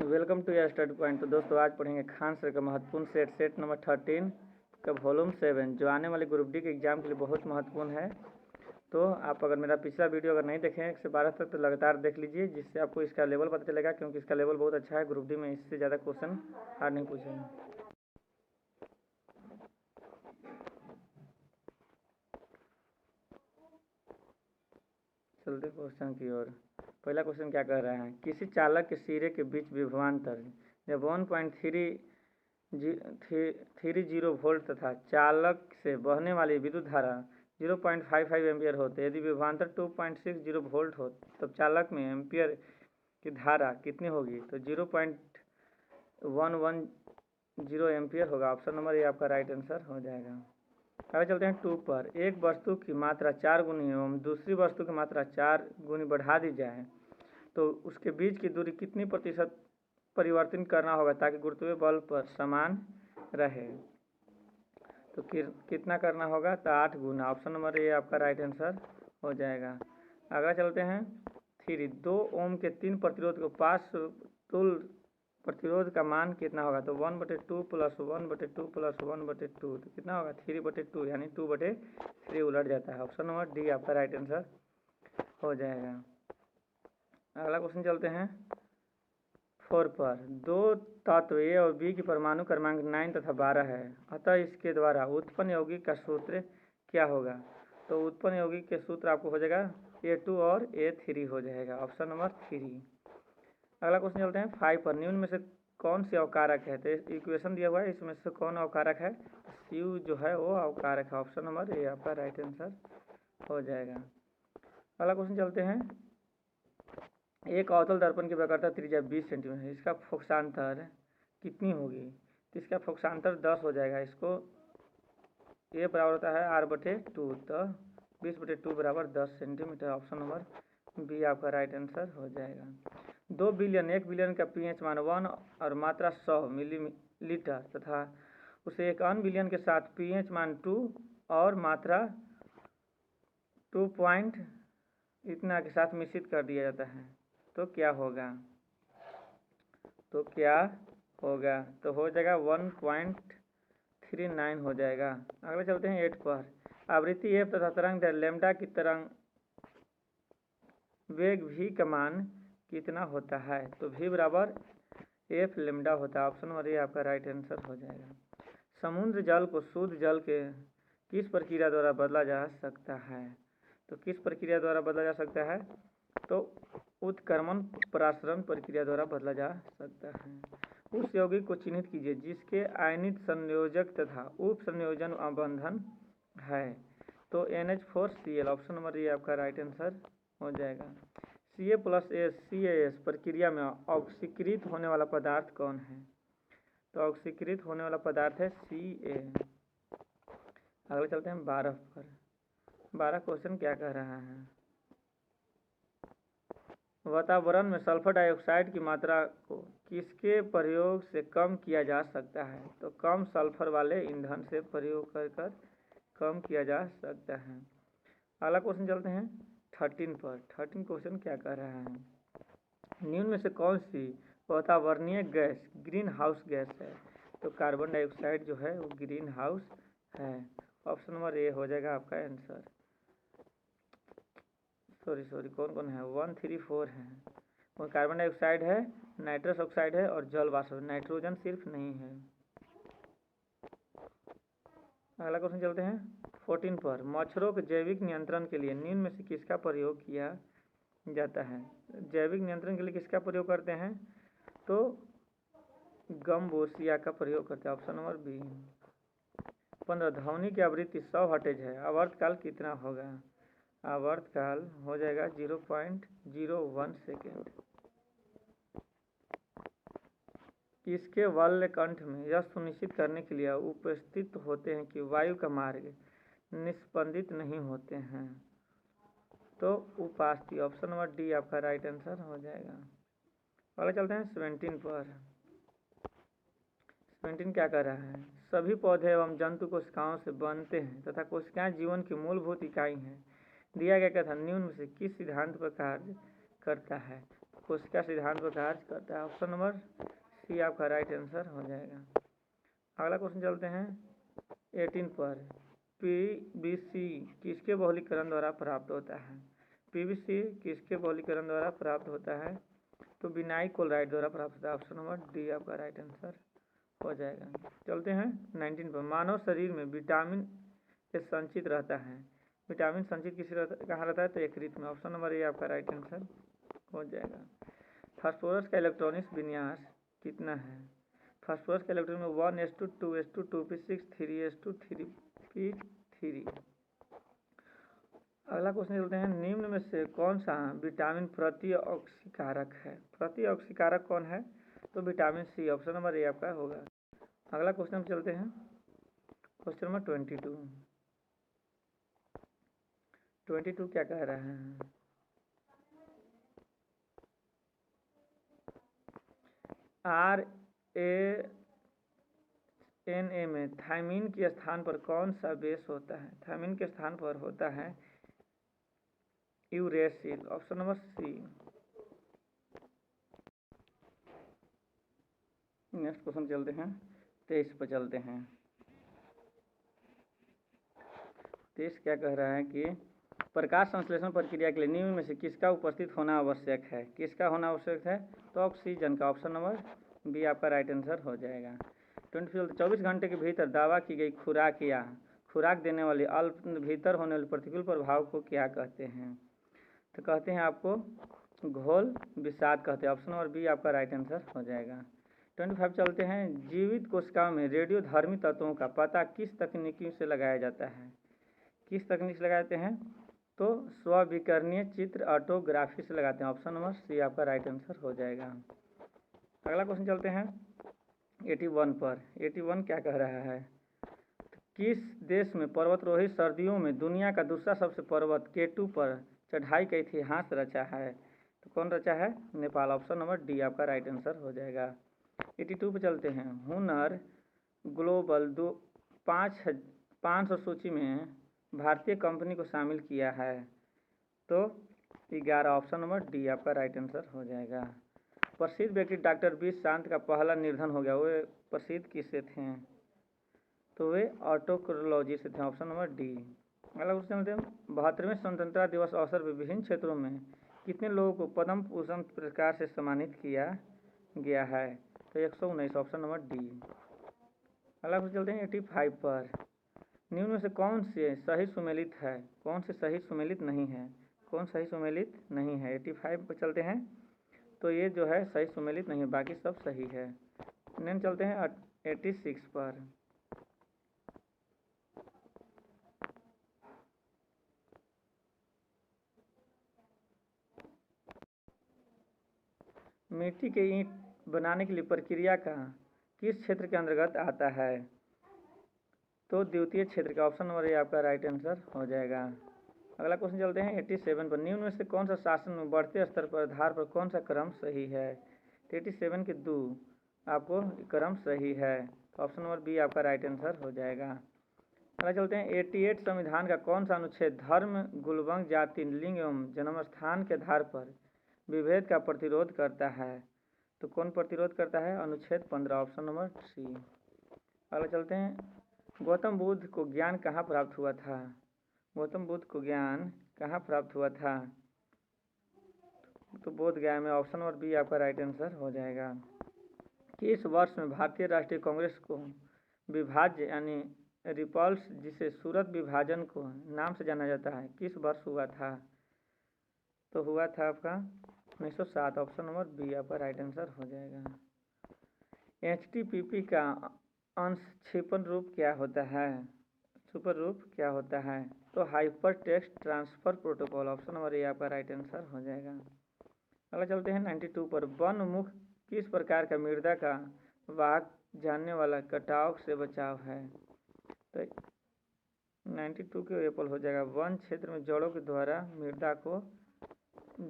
Welcome to your study point. तो दोस्तों आज पढ़ेंगे खान सर का महत्वपूर्ण सेट नंबर 13 का वॉल्यूम 7 जो आने वाले ग्रुप डी के एग्जाम के लिए बहुत महत्वपूर्ण है। तो आप अगर मेरा पिछला वीडियो अगर नहीं देखें 1 से 12 तक तो लगातार देख लीजिए, जिससे आपको इसका लेवल पता चलेगा, क्योंकि इसका लेवल बहुत अच्छा है। ग्रुप डी में इससे ज़्यादा क्वेश्चन हार्ड नहीं पूछेंगे। चलते क्वेश्चन की ओर। पहला क्वेश्चन क्या कह रहा है, किसी चालक के सिरे के बीच विभवांतर जब 1.30 वोल्ट तथा चालक से बहने वाली विद्युत धारा 0.55 एम्पियर होते, यदि विभवांतर 2.60 वोल्ट हो तब चालक में एम्पियर की धारा कितनी होगी? तो 0.110 एम्पियर होगा। ऑप्शन नंबर ए आपका राइट आंसर हो जाएगा। आगे चलते हैं 2 पर। एक वस्तु की मात्रा 4 गुनी एवं दूसरी वस्तु की मात्रा 4 गुनी बढ़ा दी जाए तो उसके बीच की दूरी कितनी प्रतिशत परिवर्तन करना होगा ताकि गुरुत्वीय बल पर समान रहे? तो कितना करना होगा? तो 8 गुना। ऑप्शन नंबर ए आपका राइट आंसर हो जाएगा। आगे चलते हैं 3। 2 ओम के 3 प्रतिरोध को पास तुल्य प्रतिरोध का मान कितना होगा? तो 1/2 प्लस 1/2 प्लस 1/2 तो कितना होगा? 3/2 यानी 2/3 उलट जाता है। ऑप्शन नंबर डी आपका राइट आंसर हो जाएगा। अगला क्वेश्चन चलते हैं 4 पर। 2 तत्व ए और बी की परमाणु क्रमांक 9 तथा 12 है, अतः इसके द्वारा उत्पन्न यौगिक का सूत्र क्या होगा? तो उत्पन्न यौगिक के सूत्र आपको हो जाएगा A2 और A3 हो जाएगा। Option number 3। अगला क्वेश्चन चलते हैं 5 पर। निम्न में से कौन सी अवकारक है? तो इक्वेशन दिया हुआ है, इसमें से कौन अवकारक है? CU जो है वो अवकारक है। ऑप्शन नंबर ए आपका राइट आंसर हो जाएगा। अगला क्वेश्चन चलते हैं, एक अवतल दर्पण की वक्रता त्रिज्या 20 सेंटीमीटर, इसका फोकसांतर कितनी होगी? तो इसका फोकसांतर 10 हो जाएगा। इसको ए बराबर होता है R/2, तो 20/2 बराबर 10 सेंटीमीटर। ऑप्शन नंबर बी आपका राइट आंसर हो जाएगा। 2 बिलियन 1 बिलियन का pH मान 1 और मात्रा 100 मिलीलीटर तथा उसे एक अन्य बिलियन के साथ pH मान 2 और मात्रा 2 पॉइंट इतना के साथ मिश्रित कर दिया जाता है तो क्या होगा? तो हो जाएगा 1.39 हो जाएगा। अगले चलते हैं 8 पर। आवृत्ति एफ तथा तरंग दैर्घ्य लैम्डा की तरंग वेग v का मान कितना होता है? तो v बराबर f लैम्डा होता है। ऑप्शन नंबर ए आपका राइट आंसर हो जाएगा। समुद्र जल को शुद्ध जल के किस प्रक्रिया द्वारा बदला जा सकता है? तो किस प्रक्रिया द्वारा बदला जा सकता है? तो उत्क्रमण परासरण प्रक्रिया द्वारा बदला जा सकता है। उस यौगिक को चिन्हित कीजिए जिसके आयनित संयोजक तथा उप संयोजन बंधन है। तो NH4Cl। ऑप्शन नंबर ए आपका राइट आंसर हो जाएगा। Ca+CaS प्रक्रिया में ऑक्सीकृत होने वाला पदार्थ कौन है? तो ऑक्सीकृत होने वाला पदार्थ है Ca। अगले चलते हैं 12 पर। 12 क्वेश्चन क्या कह रहा है, वातावरण में सल्फर डाइऑक्साइड की मात्रा को किसके प्रयोग से कम किया जा सकता है? तो कम सल्फर वाले ईंधन से प्रयोग कर कम किया जा सकता है। अगला क्वेश्चन चलते हैं 13 पर। 13 क्वेश्चन क्या कह रहा है, निम्न में से कौन सी वातावरणीय गैस ग्रीन हाउस गैस है? तो कार्बन डाइऑक्साइड जो है वो ग्रीन हाउस है। ऑप्शन नंबर ए हो जाएगा आपका आंसर। सॉरी कौन है? 1, 3, 4 है। वो कार्बन डाइऑक्साइड है, नाइट्रस ऑक्साइड है और जल वाष्प, नाइट्रोजन सिर्फ नहीं है। अगला क्वेश्चन चलते हैं 14 पर। मच्छरों के जैविक नियंत्रण के लिए निम्न में से किसका प्रयोग किया जाता है? जैविक नियंत्रण के लिए किसका प्रयोग करते हैं? तो गम्बोसिया का प्रयोग करते हैं। Option number B. 15 ध्वनि की आवृत्ति 100 हर्ट्ज है, आवर्तकाल कितना होगा? आवर्तकाल हो जाएगा 0.01 सेकेंड। इसके वाल्य कंठ में यह सुनिश्चित करने के लिए उपस्थित होते हैं कि वायु का मार्ग निस्पंदित नहीं होते हैं, तो उपास्थि। ऑप्शन नंबर डी आपका राइट आंसर हो जाएगा। अगले चलते हैं 17 पर। 17 क्या कर रहा है, सभी पौधे एवं जंतु कोशिकाओं से बनते हैं तथा कोशिकाएं जीवन की मूलभूत इकाई हैं। दिया गया कथन निम्न में से किस सिद्धांत पर कार्य करता है? कोशिका सिद्धांत पर कार्य करता है। ऑप्शन नंबर सी आपका राइट आंसर हो जाएगा। अगला क्वेश्चन चलते हैं 18 पर। पीवीसी किसके बहुलीकरण द्वारा प्राप्त होता है? पीवीसी किसके बहुलीकरण द्वारा प्राप्त होता है? तो विनाइल क्लोराइड द्वारा प्राप्त होता है। ऑप्शन नंबर डी आपका राइट आंसर हो जाएगा। चलते हैं 19 पर। मानव शरीर में विटामिन ए संचित रहता है। विटामिन संचित कहाँ रहता है? तो यकृत में। ऑप्शन नंबर ए आपका राइट आंसर हो जाएगा। फास्फोरस का इलेक्ट्रॉनिक विन्यास कितना है? फास्फोरस के इलेक्ट्रॉन में 1s2 2s2 2p6 3s2 3p3। अगला क्वेश्चन चलते हैं निम्न में से कौन सा विटामिन प्रतिऑक्सीकारक है? प्रतिऑक्सीकारक कौन है? तो vitamin C. Option number A आपका होगा। अगला क्वेश्चन चलते हैं क्वेश्चन नंबर 22 क्या कह रहा है? RNA में थायमिन के स्थान पर कौन सा बेस होता है? थायमिन के स्थान पर होता है uracil. Option number C. Next question चलते हैं 23 पर चलते हैं। 23 क्या कह रहा है कि प्रकाश संश्लेषण प्रक्रिया के लिए निम्न में से किसका उपस्थित होना आवश्यक है? किसका होना आवश्यक है? तो ऑक्सीजन का। ऑप्शन नंबर बी आपका राइट आंसर हो जाएगा। 24 घंटे के भीतर दावा की गई खुराक या खुराक देने वाली अल्प भीतर होने वाले प्रतिकूल प्रभाव को क्या कहते हैं? तो कहते हैं आपको घोल विषाद कहते हैं। ऑप्शन नंबर बी आपका राइट आंसर हो जाएगा। 25 चलते हैं। जीवित कोशिकाओं में रेडियोधर्मी तत्वों का पता किस तकनीकी से लगाया जाता है? किस तकनीक से लगाते हैं? तो स्विकरणीय चित्र ऑटोग्राफी से लगाते हैं। ऑप्शन नंबर सी आपका राइट आंसर हो जाएगा। अगला क्वेश्चन चलते हैं 81 पर। 81 क्या कह रहा है? किस देश में पर्वतारोही सर्दियों में दुनिया का दूसरा सबसे पर्वत K2 पर चढ़ाई का इतिहास रचा है? तो कौन रचा है? नेपाल। ऑप्शन नंबर डी आपका राइट आंसर हो जाएगा। 82 पर चलते हैं। हुनर ग्लोबल 500 सूची में भारतीय कंपनी को शामिल किया है? तो 11। ऑप्शन नंबर डी आपका राइट आंसर हो जाएगा। प्रसिद्ध व्यक्ति डॉक्टर बी शांत का पहला निधन हो गया, वे प्रसिद्ध किससे थे? तो वे ऑटोक्रोलॉजी से थे। Option number D. अगला क्वेश्चन चलते हैं 72वें स्वतंत्रता दिवस अवसर पर विभिन्न क्षेत्रों में कितने लोगों को पद्म भूषण पुरस्कार से सम्मानित किया गया है? तो 119। Option number D. अगला क्वेश्चन चलते हैं 85 पर। निम्न में से कौन से सही सुमेलित है? कौन से सही सुमेलित नहीं है? कौन सही सुमेलित नहीं है? 85 पर चलते हैं। तो ये जो है सही सुमेलित नहीं है, बाकी सब सही है। नेक्स्ट चलते हैं 86 पर। मिट्टी के ईंट बनाने के लिए प्रक्रिया का किस क्षेत्र के अंतर्गत आता है? तो द्वितीय क्षेत्र का। ऑप्शन नंबर ए आपका राइट आंसर हो जाएगा। अगला क्वेश्चन चलते हैं 87 पर। निम्न में से कौन सा शासन में बढ़ते स्तर पर आधार पर कौन सा क्रम सही है? 87 के 2 आपको क्रम सही है। ऑप्शन नंबर बी आपका राइट आंसर हो जाएगा। अगला चलते हैं 88 संविधान का कौन सा अनुच्छेद धर्म, गुलबंग, जाति, लिंग एवं जन्म स्थान के आधार पर विभेद का प्रतिरोध करता है? तो कौन प्रतिरोध करता है? अनुच्छेद 15। Option number C. अगला चलते हैं गौतम बुद्ध को ज्ञान कहाँ प्राप्त हुआ था? गौतम बुद्ध को ज्ञान कहाँ प्राप्त हुआ था? तो बोध गया में। ऑप्शन नंबर बी आपका राइट आंसर हो जाएगा। किस वर्ष में भारतीय राष्ट्रीय कांग्रेस को विभाज्य यानी रिपल्स, जिसे सूरत विभाजन को नाम से जाना जाता है, किस वर्ष हुआ था? तो हुआ था आपका 1907। ऑप्शन नंबर बी आपका राइट आंसर हो जाएगा। HTTP का अंशक्षेपण रूप क्या होता है? सुपर रूप क्या होता है? तो hyper text transfer protocol. Option number A आपका राइट आंसर हो जाएगा। अगला चलते हैं 92 पर। वन मुख किस प्रकार का मृदा का वाहक जानने वाला कटाव से बचाव है? तो 92 के एप्पल हो जाएगा। वन क्षेत्र में जड़ों के द्वारा मृदा को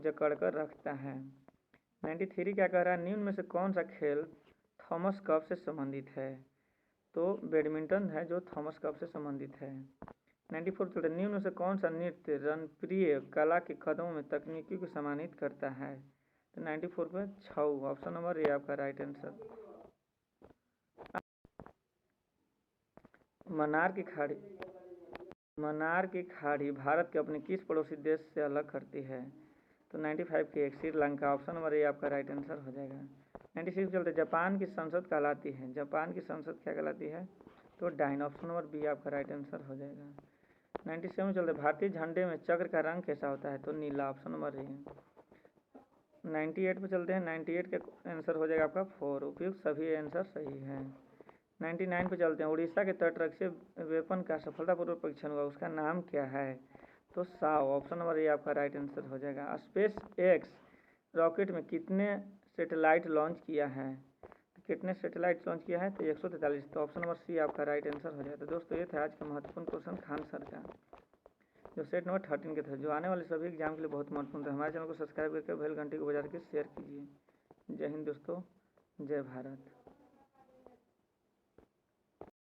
जकड़ कर रखता है। 93 क्या कह रहा है? निम्न में से कौन सा खेल थॉमस कप से संबंधित है? तो बैडमिंटन है जो थॉमस कप से संबंधित है। 94 निम्न में से कौन सा नृत्य जनप्रिय कला के कदमों में तकनीकी को सम्मानित करता है? तो 94 पे 6, ऑप्शन नंबर ए आपका राइट आंसर। मन्नार की खाड़ी भारत के अपने किस पड़ोसी देश से अलग करती है? तो 95 की एक श्रीलंका, ऑप्शन नंबर ए आपका राइट आंसर हो जाएगा। 96 चलते जापान की संसद कहलाती है, जापान की संसद क्या कहलाती है? तो डाइन, ऑप्शन नंबर बी आपका राइट आंसर हो जाएगा। 97 चलते भारतीय झंडे में चक्र का रंग कैसा होता है? तो नीला, ऑप्शन नंबर ए। 98 पे चलते हैं, 98 का आंसर हो जाएगा आपका 4, उपयुक्त सभी आंसर सही है। 99 पे चलते हैं, उड़ीसा के तट वेपन का सफलतापूर्वक परीक्षण हुआ, उसका नाम क्या है? तो साव, ऑप्शन नंबर ए आपका राइट आंसर हो जाएगा। स्पेस एक्स रॉकेट में कितने सैटेलाइट लॉन्च किया है? कितने सैटेलाइट लॉन्च किया है? तो 143, तो ऑप्शन नंबर सी आपका राइट आंसर हो जाएगा। तो दोस्तों ये था आज का महत्वपूर्ण क्वेश्चन खान सर का, जो सेट नंबर 13 के थे, जो आने वाले सभी एग्जाम के लिए बहुत महत्वपूर्ण था। हमारे चैनल को सब्सक्राइब करके बेल घंटी को बजा के शेयर कीजिए। जय हिंद दोस्तों, जय भारत।